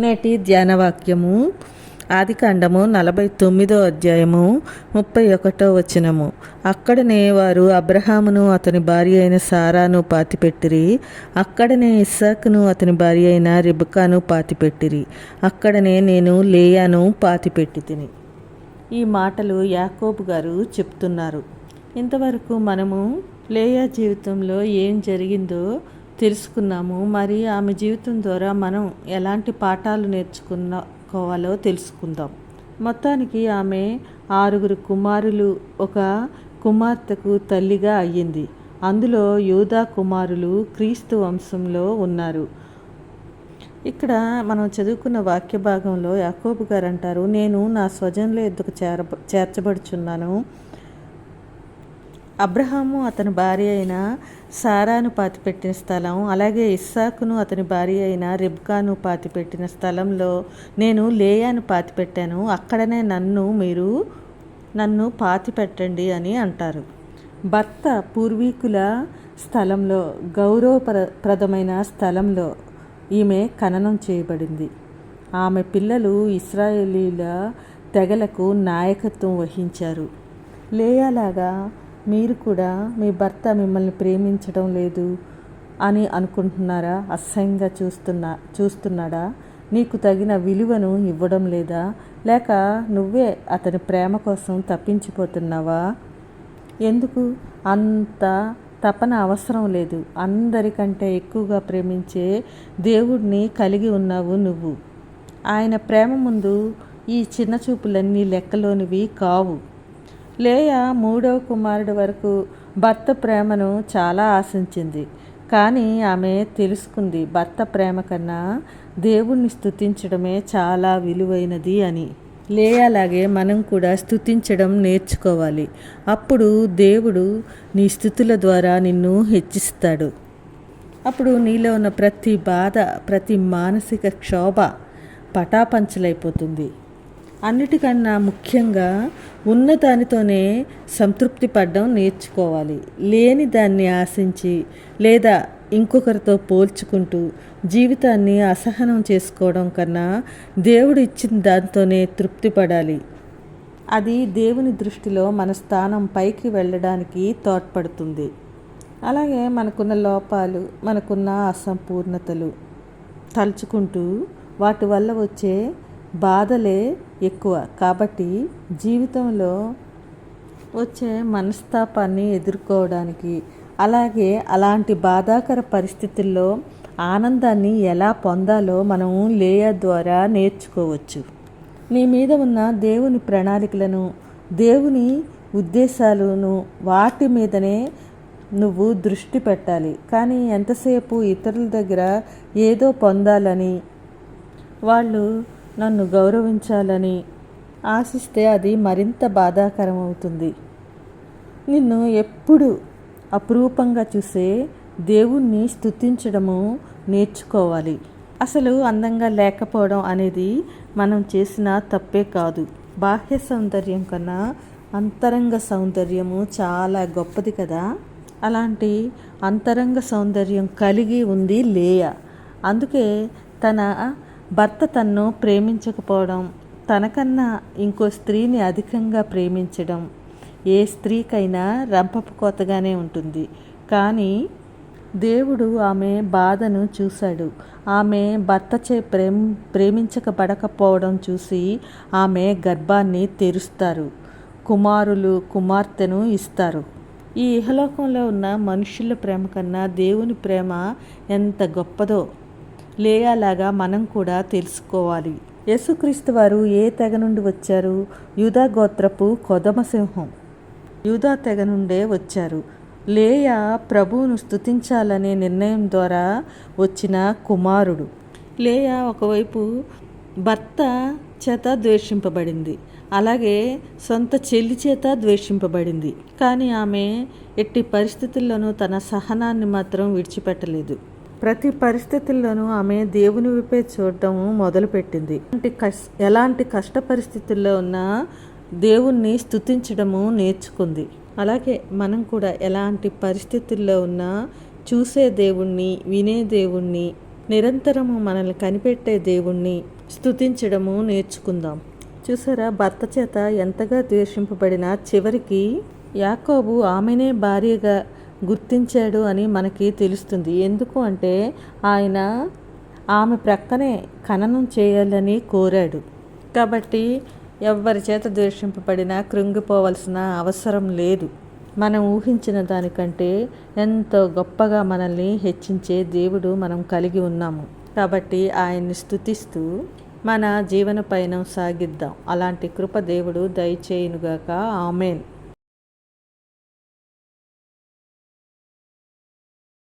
నేటి ధ్యానవాక్యము ఆదికాండము 49 అధ్యాయము 31 వచనము. అక్కడనే వారు అబ్రహామును అతని భార్య అయిన సారాను పాతిపెట్టిరి. అక్కడనే ఇస్సాకును అతని భార్య అయిన రిబకాను పాతిపెట్టిరి. అక్కడనే నేను లేయాను పాతిపెట్టి తిని. ఈ మాటలు యాకోబు గారు చెప్తున్నారు. ఇంతవరకు మనము లేయా జీవితంలో ఏం జరిగిందో తెలుసుకున్నాము. మరి ఆమె జీవితం ద్వారా మనం ఎలాంటి పాఠాలు నేర్చుకోవాలో తెలుసుకుందాం. మొత్తానికి ఆమె 6 కుమారులు, ఒక కుమార్తెకు తల్లిగా అయ్యింది. అందులో యూదా కుమారులు క్రీస్తు వంశంలో ఉన్నారు. ఇక్కడ మనం చదువుకున్న వాక్య భాగంలో యాకోబు గారు అంటారు, నేను నా స్వజనుల యొద్దకు చేర్చబడుచున్నాను. అబ్రహాము అతని భార్య అయిన సారాను పాతిపెట్టిన స్థలం, అలాగే ఇస్సాకును అతని భార్య అయిన రిబ్కాను పాతిపెట్టిన స్థలంలో నేను లేయాను పాతిపెట్టాను. అక్కడనే మీరు నన్ను పాతిపెట్టండి అని అంటారు. భర్త పూర్వీకుల స్థలంలో, గౌరవప్రదమైన స్థలంలో ఈమె ఖననం చేయబడింది. ఆమె పిల్లలు ఇశ్రాయేలీల తెగలకు నాయకత్వం వహించారు. లేయాలాగా మీరు కూడా మీ భర్త మిమ్మల్ని ప్రేమించడం లేదు అని అనుకుంటున్నారా? అసహ్యంగా చూస్తున్నాడా? నీకు తగిన విలువను ఇవ్వడం లేదా? లేక నువ్వే అతని ప్రేమ కోసం తప్పించిపోతున్నావా? ఎందుకు అంత తపన అవసరం లేదు. అందరికంటే ఎక్కువగా ప్రేమించే దేవుడిని కలిగి ఉన్నావు నువ్వు. ఆయన ప్రేమ ముందు ఈ చిన్న చూపులన్నీ లెక్కలోనివి కావు. లేయా 3వ కుమారుడి వరకు భర్త ప్రేమను చాలా ఆశించింది. కానీ ఆమె తెలుసుకుంది భర్త ప్రేమ కన్నా దేవుణ్ణి స్తుతించడమే చాలా విలువైనది అని. లేయాలాగే మనం కూడా స్తుతించడం నేర్చుకోవాలి. అప్పుడు దేవుడు నీ స్తుతుల ద్వారా నిన్ను హెచ్చిస్తాడు. అప్పుడు నీలో ఉన్న ప్రతి బాధ, ప్రతి మానసిక క్షోభ పటాపంచలైపోతుంది. అన్నిటికన్నా ముఖ్యంగా ఉన్నదానితోనే సంతృప్తి పడడం నేర్చుకోవాలి. లేని దాన్ని ఆశించి లేదా ఇంకొకరితో పోల్చుకుంటూ జీవితాన్ని అసహనం చేసుకోవడం కన్నా దేవుడు ఇచ్చిన దాంతోనే తృప్తి పడాలి. అది దేవుని దృష్టిలో మన స్థానం పైకి వెళ్ళడానికి తోడ్పడుతుంది. అలాగే మనకున్న లోపాలు, మనకున్న అసంపూర్ణతలు తలుచుకుంటూ వాటి వల్ల వచ్చే బాధలే ఎక్కువ. కాబట్టి జీవితంలో వచ్చే మనస్తాపాన్ని ఎదుర్కోవడానికి, అలాగే అలాంటి బాధాకర పరిస్థితుల్లో ఆనందాన్ని ఎలా పొందాలో మనం లేయా ద్వారా నేర్చుకోవచ్చు. నీ మీద ఉన్న దేవుని ప్రణాళికలను, దేవుని ఉద్దేశాలను, వాటి మీదనే నువ్వు దృష్టి పెట్టాలి. కానీ ఎంతసేపు ఇతరుల దగ్గర ఏదో పొందాలని, వాళ్ళు నన్ను గౌరవించాలని ఆశిస్తే అది మరింత బాధాకరం అవుతుంది. నిన్ను ఎప్పుడు అపురూపంగా చూసే దేవుణ్ణి స్తుతించడము నేర్చుకోవాలి. అసలు అందంగా లేకపోవడం అనేది మనం చేసిన తప్పే కాదు. బాహ్య సౌందర్యం కన్నా అంతరంగ సౌందర్యము చాలా గొప్పది కదా. అలాంటి అంతరంగ సౌందర్యం కలిగి ఉంది లేయా. అందుకే తన భర్త తన్ను ప్రేమించకపోవడం, తనకన్నా ఇంకో స్త్రీని అధికంగా ప్రేమించడం ఏ స్త్రీకైనా రంపపు కోతగానే ఉంటుంది. కానీ దేవుడు ఆమె బాధను చూశాడు. ఆమె భర్తచే ప్రేమించబడకపోవడం చూసి ఆమె గర్భాన్ని తెరుస్తారు, కుమారులు కుమార్తెను ఇస్తారు. ఈ ఇహలోకంలో ఉన్న మనుషుల ప్రేమ కన్నా దేవుని ప్రేమ ఎంత గొప్పదో లేయాలాగా మనం కూడా తెలుసుకోవాలి. యేసుక్రీస్తు వారు ఏ తెగ నుండి వచ్చారు? యూదా గోత్రపు కొదమ సింహం, యూదా తెగ నుండే వచ్చారు. లేయా ప్రభువును స్తుతించాలనే నిర్ణయం ద్వారా వచ్చిన కుమారుడు. లేయా ఒకవైపు భర్త చేత ద్వేషింపబడింది, అలాగే సొంత చెల్లి చేత ద్వేషింపబడింది. కానీ ఆమె ఎట్టి పరిస్థితుల్లోనూ తన సహనాన్ని మాత్రం విడిచిపెట్టలేదు. ప్రతి పరిస్థితుల్లోనూ ఆమె దేవుని వైపే చూడటం మొదలుపెట్టింది. ఎలాంటి కష్ట పరిస్థితుల్లో ఉన్నా దేవుణ్ణి స్తుతించడము నేర్చుకుంది. అలాగే మనం కూడా ఎలాంటి పరిస్థితుల్లో ఉన్నా చూసే దేవుణ్ణి, వినే దేవుణ్ణి, నిరంతరము మనల్ని కనిపెట్టే దేవుణ్ణి స్తుతించడము నేర్చుకుందాం. చూసారా, భర్త చేత ఎంతగా ద్వేషింపబడిన చివరికి యాకోబు ఆమెనే భార్యగా గుర్తించాడు అని మనకి తెలుస్తుంది. ఎందుకు అంటే ఆయన ఆమె ప్రక్కనే ఖననం చేయాలని కోరాడు. కాబట్టి ఎవరి చేత ద్వేషింపబడినా కృంగిపోవలసిన అవసరం లేదు. మనం ఊహించిన దానికంటే ఎంతో గొప్పగా మనల్ని హెచ్చించే దేవుడు మనం కలిగి ఉన్నాము. కాబట్టి ఆయన్ని స్తుతిస్తూ మన జీవన పయనం సాగిద్దాం. అలాంటి కృప దేవుడు దయచేయునుగాక. ఆమేన్.